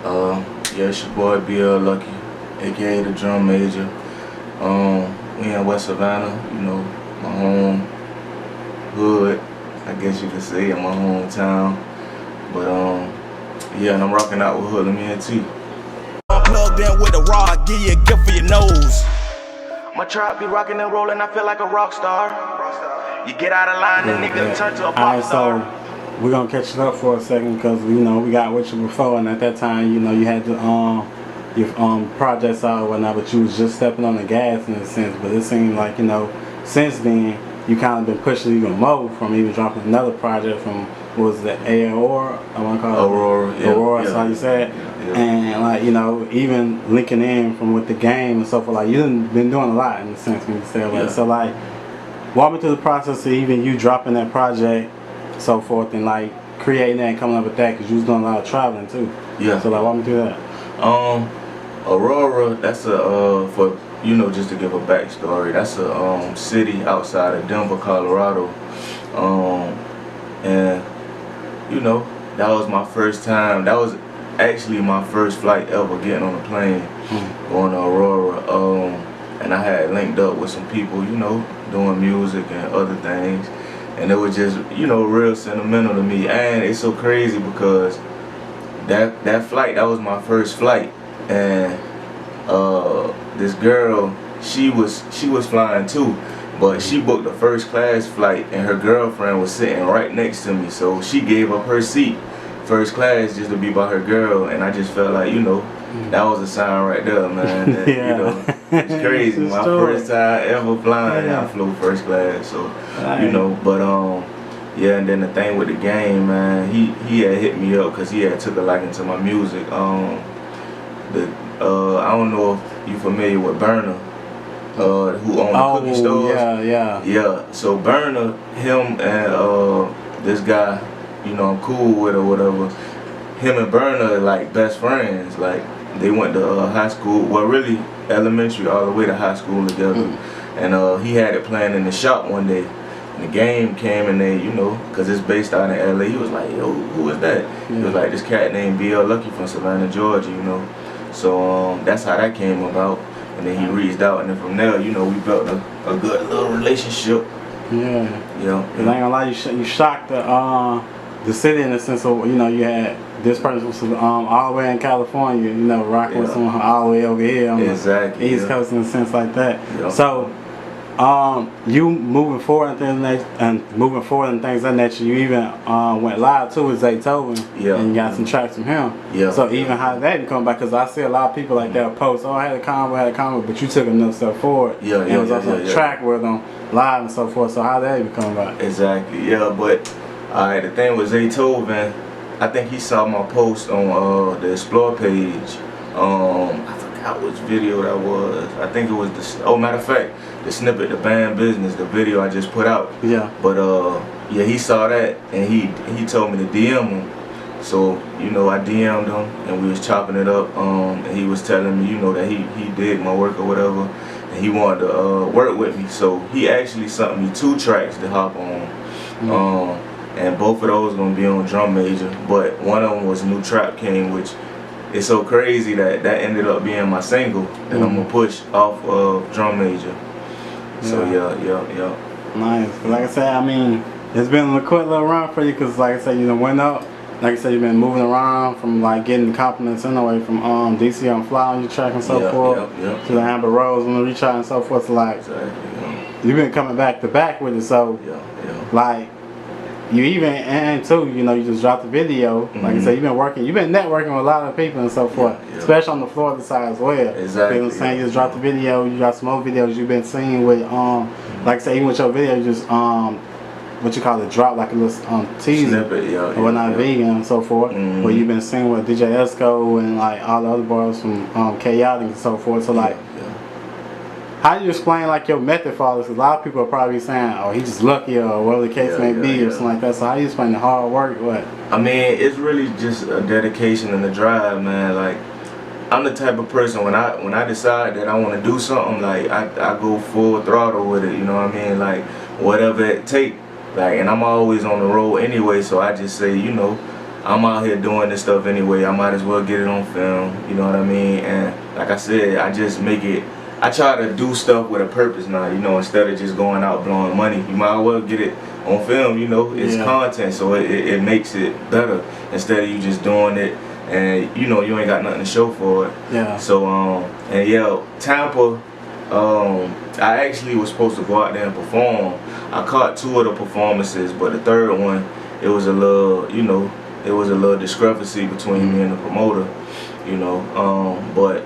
Yeah, it's your boy BL Lucky, aka the Drum Major. We in West Savannah, you know, my home hood, I guess you could say, in my hometown. But yeah, and I'm rocking out with Hood, me and T. Plugged in with a rod, give you a gift for your nose. My trap be rocking and rolling, I feel like a rock star. You get out of line, the nigga turn to a pop star. Alright, so we're gonna catch it up for a second because we got with you before, and at that time, you had your projects out or whatnot, but you was just stepping on the gas in a sense. But it seemed like since then you kind of been pushing even more from even dropping another project from what was the Aurora? I want to call it Aurora. Yeah, Aurora, yeah, so you said. Yeah. And even linking in from with the game and so forth, like you done been doing a lot in a sense when you say like. Yeah. So like, walk me through the process of even you dropping that project, so forth, and like creating that and coming up with that, because you was doing a lot of traveling too. Yeah. So like, walk me through that. Aurora, that's for just to give a backstory, that's a city outside of Denver, Colorado. And that was my first time. That was actually my first flight ever getting on a plane, going to Aurora. And I had linked up with some people, doing music and other things. And it was just, real sentimental to me. And it's so crazy because that flight, that was my first flight. And this girl, she was flying too, but she booked a first class flight, and her girlfriend was sitting right next to me. So she gave up her seat, first class, just to be by her girl. And I just felt like, that was a sign right there, man. That, Yeah. It's crazy. My first time ever flying, I flew first class. So, but yeah, and then the thing with the game, man, he had hit me up because he had took a liking to my music. I don't know if you familiar with Burner, who owned the cookie stores. Yeah. So Burner, him and this guy, I'm cool with or whatever. Him and Burner are like best friends. Like they went to high school, well really elementary all the way to high school together. And he had it playing in the shop one day. And the game came and they, because it's based out in LA, he was like, yo, who is that? He was like, this cat named BL Lucky from Savannah, Georgia, So that's how that came about. And then he reached out, and then from there, we built a good little relationship. Yeah. Cause I ain't gonna lie, you shocked the city in the sense of, you had this person was all the way in California, rocking with someone all the way over here on the East Coast in a sense like that. So, you moving forward and things of that nature, you even went live too with Zaytoven, and you got some tracks from him. So even how that come back, because I see a lot of people like that post, I had a combo, but you took another step forward. It was also a track with them live and so forth. So how that even come about? Exactly. But the thing with Zaytoven, I think he saw my post on the Explore page. I forgot which video that was. I think it was matter of fact, the snippet, the band business, the video I just put out. But he saw that and he told me to DM him. So I DM'd him and we was chopping it up. And he was telling me that he did my work or whatever, and he wanted to work with me. So he actually sent me 2 tracks to hop on. And both of those gonna be on Drum Major, but one of them was New Trap King, which is so crazy that ended up being my single that I'm gonna push off of Drum Major. So yeah. Nice. Like I said, it's been a quick little run for you, because like I said, went up. Like I said, you've been moving around from like getting compliments anyway from DC on Fly on your track and so forth to the Amber Rose on the retry and so forth. So like, you've been coming back to back with it. So like. You even, and too, you just dropped the video. Like I said, you've been networking with a lot of people and so forth, especially on the Florida side as well. Exactly. You know what I'm saying? You just dropped the video, you got some more videos you've been seeing with, like I said, even with your video, you just, what you call it, drop like a little teaser. Snippet, or whatnot, vegan and so forth, where you've been seeing with DJ Esco and like all the other boys from Chaotic and so forth. So like, how do you explain like your method for all this? Because a lot of people are probably saying, oh, he's just lucky or whatever the case may be or something like that. So how do you explain the hard work? What? It's really just a dedication and a drive, man. Like, I'm the type of person when I decide that I want to do something, like I go full throttle with it. You know what I mean? Like whatever it take. Like, and I'm always on the road anyway, so I just say, I'm out here doing this stuff anyway. I might as well get it on film. You know what I mean? And like I said, I just make it. I try to do stuff with a purpose now. You know, instead of just going out blowing money, you might as well get it on film. You know, it's content, so it makes it better instead of you just doing it and you know you ain't got nothing to show for it. Yeah. So and yeah, Tampa. I actually was supposed to go out there and perform. I caught 2 of the performances, but the 3rd one, it was a little, you know, it was a little discrepancy between me and the promoter, you know. But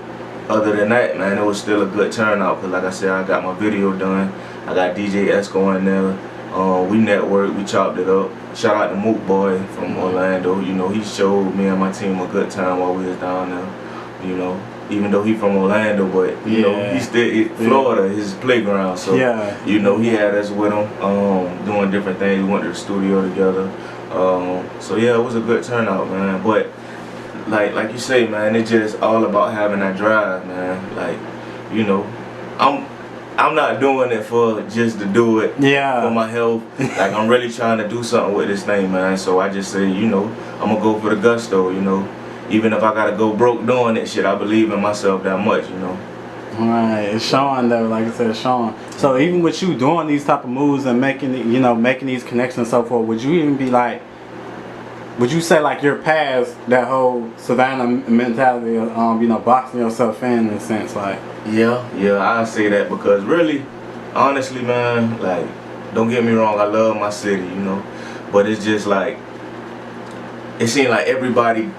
other than that, man, it was still a good turnout. Cause like I said, I got my video done. I got DJ Esco in there. We networked, we chopped it up. Shout out to Mook Boy from Orlando. You know, he showed me and my team a good time while we was down there. You know, even though he from Orlando, but you know, he still Florida, his playground. So you know, he had us with him, doing different things. We went to the studio together. So yeah, it was a good turnout, man. But like you say, man, it's just all about having that drive, man. Like, you know, I'm not doing it for just to do it for my health. Like, I'm really trying to do something with this thing, man. So I just say, you know, I'm gonna go for the gusto, you know. Even if I gotta go broke doing it, shit, I believe in myself that much, you know. Right, it's showing though, like I said, it's showing. So even with you doing these type of moves and making, you know, making these connections and so forth, would you even be like, would you say like you're past that whole Savannah mentality of, you know, boxing yourself in a sense, like? Yeah, I say that because really, honestly, man, like, don't get me wrong, I love my city, you know, but it's just like, it seems like everybody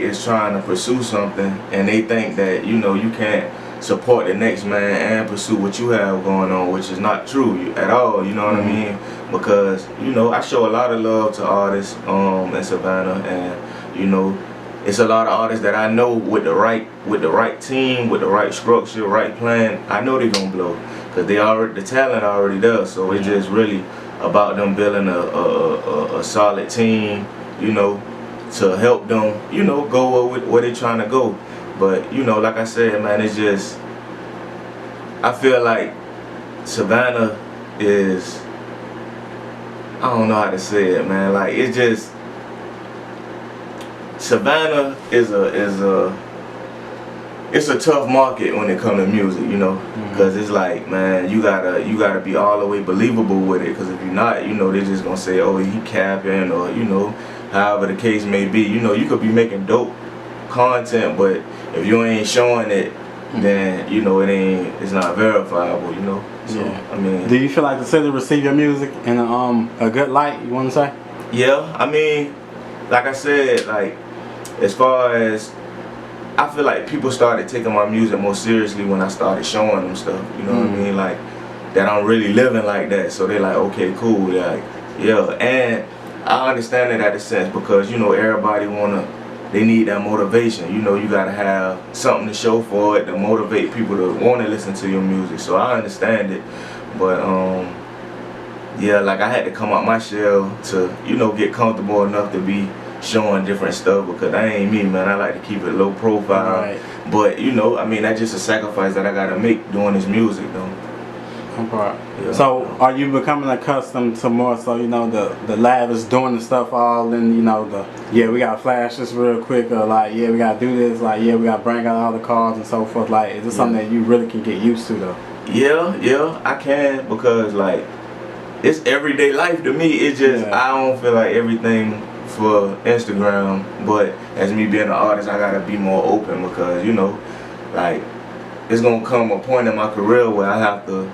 is trying to pursue something and they think that, you know, you can't support the next man and pursue what you have going on, which is not true at all, you know what I mean? Because, you know, I show a lot of love to artists in Savannah, and, you know, it's a lot of artists that I know with the right team, with the right structure, right plan, I know they're gonna blow, because the talent already does. So it's just really about them building a solid team, you know, to help them, you know, go where they're trying to go. But, you know, like I said, man, it's just, I feel like Savannah is, I don't know how to say it, man. Like, it's just, Savannah is it's a tough market when it comes to music, you know, because it's like, man, you gotta be all the way believable with it, because if you're not, you know, they're just gonna say, oh, he capping, or, you know, however the case may be. You know, you could be making dope content, but if you ain't showing it, then, you know, it's not verifiable, you know. So, I mean, do you feel like the city receive your music in a good light, you want to say? Yeah, I mean, like I said, like, as far as, I feel like people started taking my music more seriously when I started showing them stuff, you know what I mean? Like, that I'm really living like that. So they're like, okay, cool, like, yeah. And I understand it at a sense, because, you know, everybody they need that motivation. You know, you gotta have something to show for it to motivate people to want to listen to your music. So I understand it, but yeah, like, I had to come out my shell to, you know, get comfortable enough to be showing different stuff, because that ain't me, man. I like to keep it low profile. Right. But, you know, I mean, that's just a sacrifice that I gotta make doing this music, though. Yeah. So are you becoming accustomed to more so, you know, the lavish doing the stuff all in, you know, we gotta flash this real quick, or like, we gotta do this, like, we gotta bring out all the cars and so forth. Like, is this something that you really can get used to though? Yeah, I can, because like, it's everyday life to me. It's just, I don't feel like everything for Instagram, but as me being an artist, I gotta be more open, because, you know, like, it's gonna come a point in my career where I have to,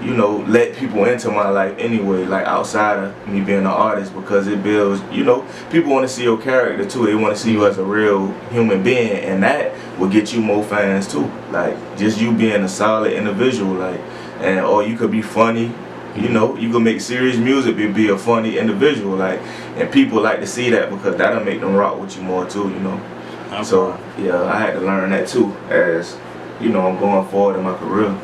you know, let people into my life anyway, like, outside of me being an artist, because it builds, you know, people want to see your character too. They want to see you as a real human being, and that will get you more fans too. Like, just you being a solid individual, like, and or you could be funny, you know, you could make serious music but be a funny individual, like, and people like to see that, because that'll make them rock with you more too, you know. Okay. So yeah, I had to learn that too, as, you know, I'm going forward in my career.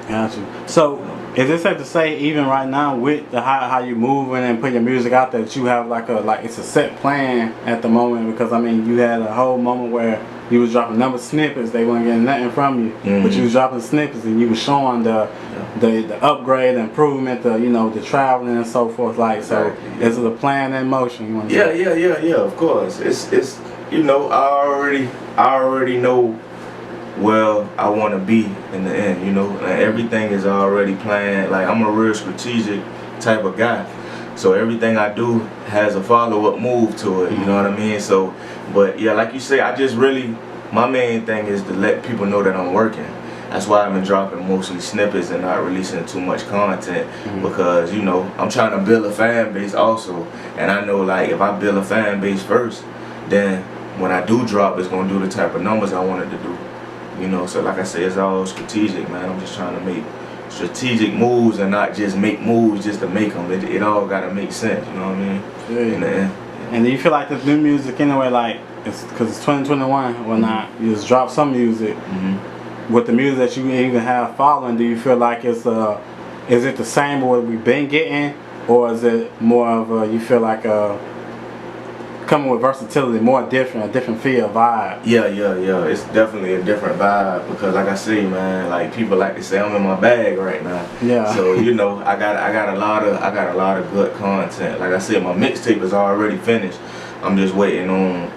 Gotcha. So Is it safe to say, even right now, with the how you moving and put your music out there, that you have like it's a set plan at the moment? Because I mean, you had a whole moment where you was dropping number snippets, they weren't getting nothing from you, but you was dropping snippets and you was showing the upgrade, the improvement, the traveling and so forth. Like, so is it a plan in motion? You want to Yeah. Of course, it's I already know where I want to be in the end, and everything is already planned. Like, I'm a real strategic type of guy, so everything I do has a follow-up move to it, you know what I mean? So, but yeah, like you say, my main thing is to let people know that I'm working. That's why I've been dropping mostly snippets and not releasing too much content, because I'm trying to build a fan base also, and I know, like, if I build a fan base first, then when I do drop, it's gonna do the type of numbers I wanted to do. So like I said, it's all strategic, man. I'm just trying to make strategic moves and not just make moves just to make them. It all gotta make sense, you know what I mean? Yeah. In the end. And do you feel like this new music anyway, like, because it's 2021, whatnot, you just drop some music. With the music that you even have following, do you feel like is it the same what we've been getting, or is it more of you feel like coming with versatility, more different, a different feel, vibe? Yeah. It's definitely a different vibe, because like I say, man, like, people like to say I'm in my bag right now. Yeah. So I got a lot of good content. Like I said, my mixtape is already finished. I'm just waiting on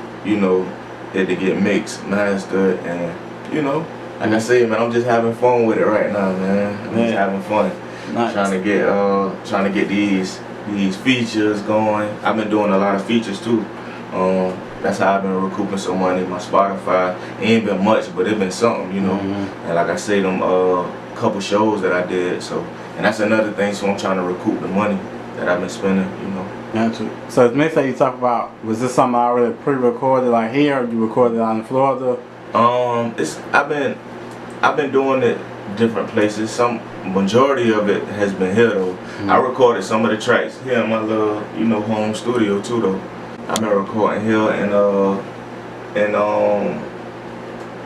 it to get mixed, mastered, and like I said, man, I'm just having fun with it right now, man. I'm just having fun. Nice. Trying to get these features going. I've been doing a lot of features too. That's how I've been recouping some money. My Spotify, it ain't been much, but it been something, And like I say, them couple shows that I did. So, and that's another thing. So I'm trying to recoup the money that I've been spending, Gotcha. So the mix that you talk about, was this something I already pre-recorded like here, or you recorded out in Florida? I've been doing it different places. Some majority of it has been here though. I recorded some of the tracks here in my little home studio too though. I've been recording here in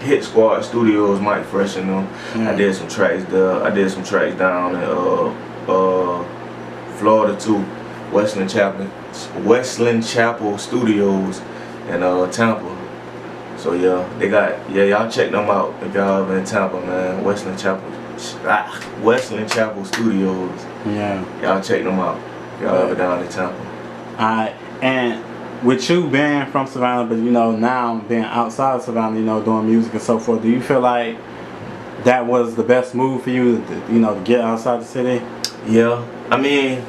Hit Squad Studios, Mike Fresh and them. I did some tracks there. I did some tracks down in Florida too, Westland Chapel Studios in Tampa. So y'all check them out if y'all ever in Tampa, man. Westland Chapel Studios. Yeah. Y'all check them out if y'all ever down in Tampa. Alright, and with you being from Savannah, but now being outside of Savannah, doing music and so forth, do you feel like that was the best move for you, to get outside the city? Yeah, I mean,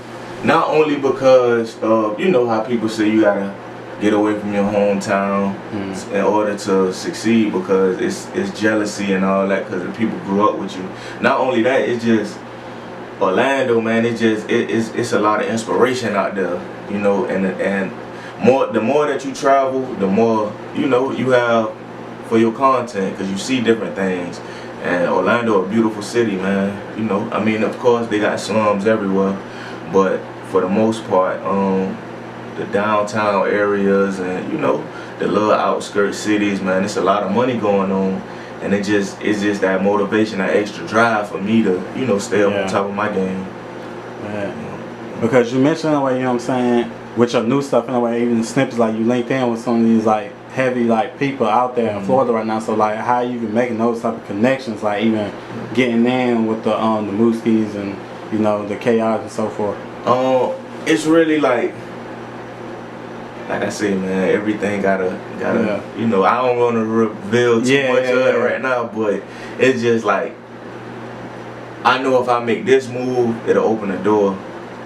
not only because of how people say you gotta get away from your hometown in order to succeed, because it's jealousy and all that, because the people grew up with you. Not only that, it's just Orlando, man. It's a lot of inspiration out there, and the more that you travel, the more you have for your content, because you see different things. And Orlando, a beautiful city, man. I mean, of course they got slums everywhere, but for the most part, the downtown areas and the little outskirts cities, man, it's a lot of money going on, and it's just that motivation, that extra drive for me to stay up on top of my game. Yeah. Because you mentioned in a way, what I'm saying, with your new stuff in a way, even snippets, like you linked in with some of these like heavy like people out there in Florida right now. So like, how you even making those type of connections, like even getting in with the Mooskies and the KRs and so forth? It's really like I say, man, everything gotta I don't want to reveal too much of it right now, but it's just like, I know if I make this move, it'll open the door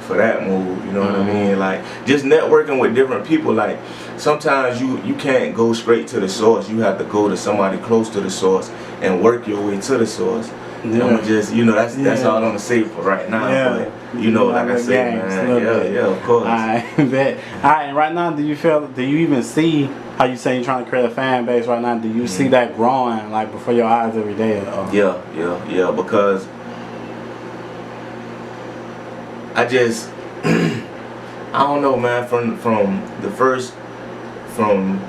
for that move, you know what I mean? Like, just networking with different people. Like, sometimes you can't go straight to the source. You have to go to somebody close to the source and work your way to the source. I'm just, that's all I'm gonna say for right now. But like I said, man, of course. Alright, and right now, do you even see how you say you're trying to create a fan base right now? Do you see that growing like before your eyes every day? Yeah, because I just I don't know, man, from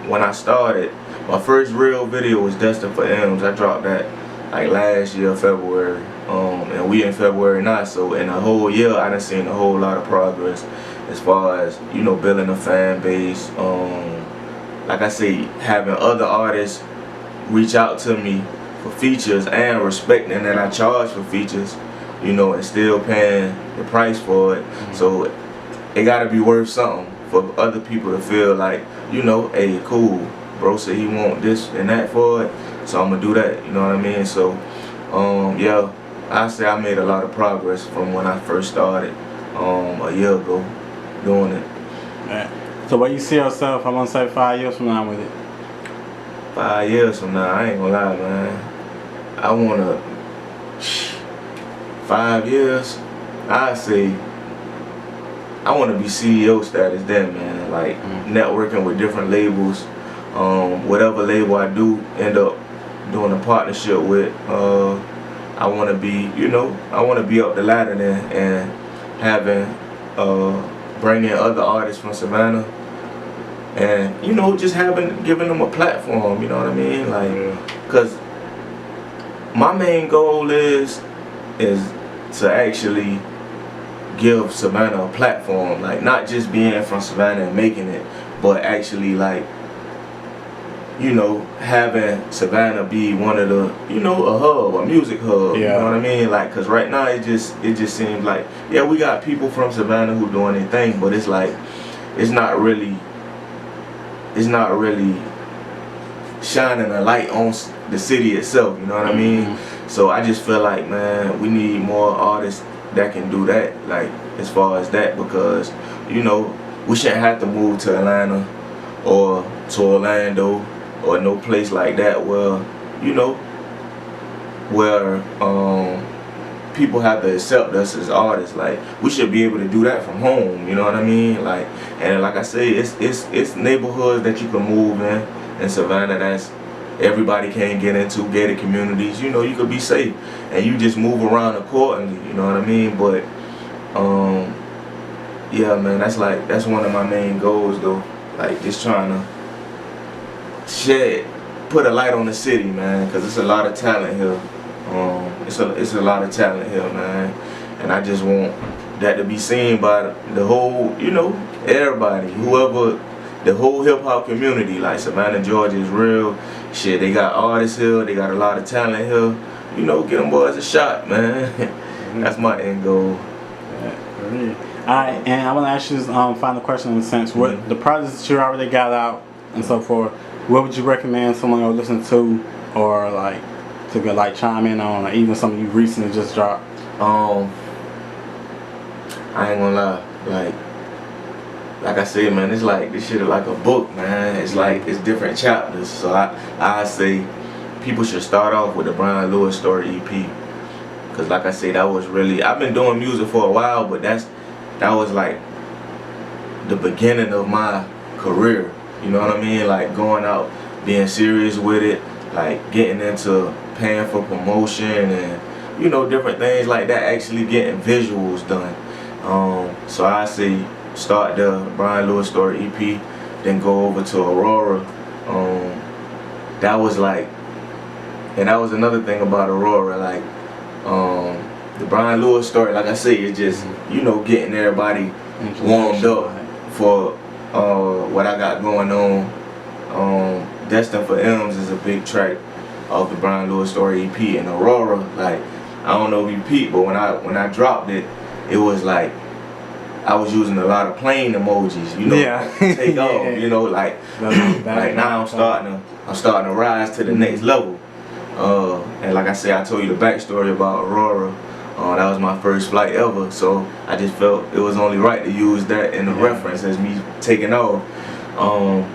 when I started, my first real video was Destined for M's. I dropped that like last year, February. and we in February now, so in a whole year I done seen a whole lot of progress as far as, you know, building a fan base. Like I say, having other artists reach out to me for features and respecting that I charge for features, you know, and still paying the price for it. So it gotta be worth something for other people to feel like, you know, hey, cool, bro said he want this and that for it, so I'm gonna do that, you know what I mean? So yeah, I say I made a lot of progress from when I first started a year ago doing it. So where you see yourself, I'm gonna say 5 years from now with it? 5 years from now, I ain't gonna lie, man. I wanna 5 years, I say I wanna be CEO status then, man. Like networking with different labels. Whatever label I do end up doing a partnership with, I wanna be, you know, I wanna be up the ladder then and having bringing other artists from Savannah. And, you know, just giving them a platform, you know what I mean? Like, cause my main goal is to actually give Savannah a platform, like not just being from Savannah and making it, but actually like, you know, having Savannah be one of the, you know, a hub, a music hub, you know what I mean? Like, cause right now it just seems like, yeah, we got people from Savannah who doing their thing, but it's like, it's not really shining a light on the city itself, you know what I mean? So I just feel like, man, we need more artists that can do that, like as far as that, because, you know, we shouldn't have to move to Atlanta or to Orlando or no place like that where, you know, where people have to accept us as artists. Like, we should be able to do that from home, you know what I mean? Like, and like I say, it's neighborhoods that you can move in Savannah that's everybody can get into, gated communities, you know, you could be safe and you just move around accordingly, you know what I mean? But yeah, man, that's one of my main goals though, like just trying to put a light on the city, man, because it's a lot of talent here. It's a lot of talent here, man, and I just want that to be seen by the whole, you know, everybody, whoever, the whole hip hop community. Like, Savannah, Georgia is real shit. They got artists here, they got a lot of talent here. You know, get them boys a shot, man. That's my end goal. Alright, and I want to ask you this final question in a sense. What the projects that you already got out and so forth, what would you recommend someone go listen to, or like to go like chime in on, or even something you recently just dropped? I ain't gonna lie, like I said, man, it's like, this shit is like a book, man. It's like, it's different chapters. So I say people should start off with the Brian Lewis Story EP, cause like I say, that was really, I've been doing music for a while, but that was like the beginning of my career. You know what I mean? Like, going out, being serious with it, like getting into paying for promotion and, you know, different things like that, actually getting visuals done. So I say start the Brian Lewis Story EP, then go over to Aurora. That was like, and that was another thing about Aurora, like the Brian Lewis Story, like I say, it's just, you know, getting everybody warmed up for what I got going on. Destined for M's is a big track of the Brian Lewis Story EP. And Aurora, like, I don't know if you peeped, but when I dropped it, it was like I was using a lot of plane emojis, you know, take off, you know, like now I'm starting to rise to the next level. And like I said, I told you the backstory about Aurora. That was my first flight ever, so I just felt it was only right to use that in the reference as me taking off.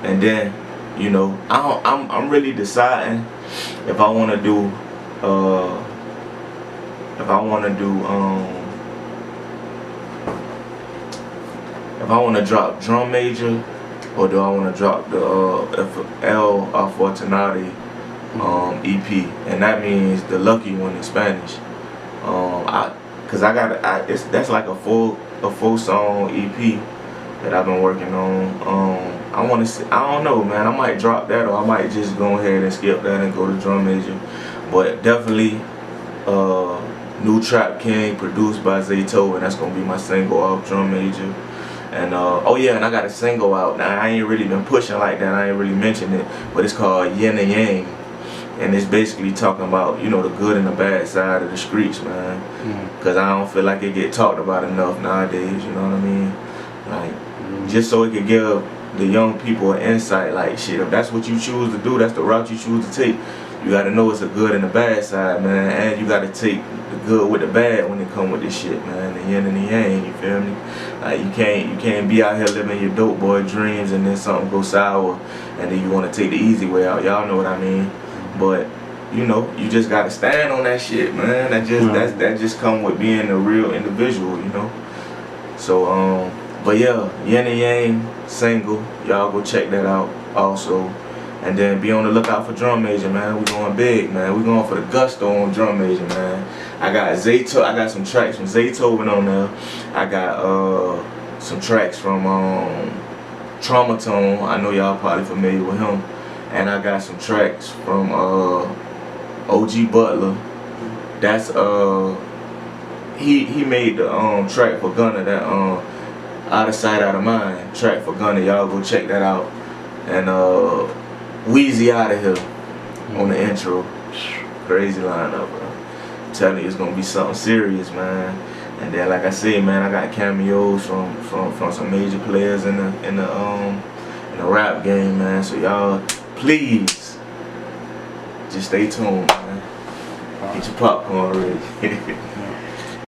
And then, you know, I'm really deciding if I want to do drop Drum Major, or do I want to drop the El Fortunati EP, and that means the lucky one in Spanish. Cause that's like a full song EP that I've been working on. I don't know, man, I might drop that, or I might just go ahead and skip that and go to Drum Major. But definitely New Trap King, produced by Zaytoven. That's gonna be my single off Drum Major. And oh yeah, and I got a single out. Now I ain't really been pushing like that. I ain't really mentioned it, but it's called Yin and Yang, and it's basically talking about, you know, the good and the bad side of the streets, man. Cause I don't feel like it get talked about enough nowadays. You know what I mean? Like just so it could give the young people an insight. Like shit, if that's what you choose to do, that's the route you choose to take. You gotta know it's a good and a bad side, man, and you gotta take the good with the bad when it come with this shit, man. The yin and the yang, you feel me? Like you can't be out here living your dope boy dreams and then something go sour and then you wanna take the easy way out. Y'all know what I mean? But you know, you just gotta stand on that shit, man. That just come with being a real individual, you know. So but yeah, Yin and Yang single, y'all go check that out also. And then be on the lookout for Drum Major, man. We going big, man. We going for the gusto on Drum Major, man. I got some tracks from Zaytoven on there. I got some tracks from Traumatone. I know y'all probably familiar with him. And I got some tracks from OG Butler. That's he made the track for Gunna, that Out of Sight, Out of Mind track for Gunna. Y'all go check that out. And Weezy Out of Here on the intro. Crazy lineup, bro. I'm telling you, it's gonna be something serious, man. And then, like I said, man, I got cameos from some major players in the rap game, man. So y'all, please, just stay tuned, man. Get your popcorn ready.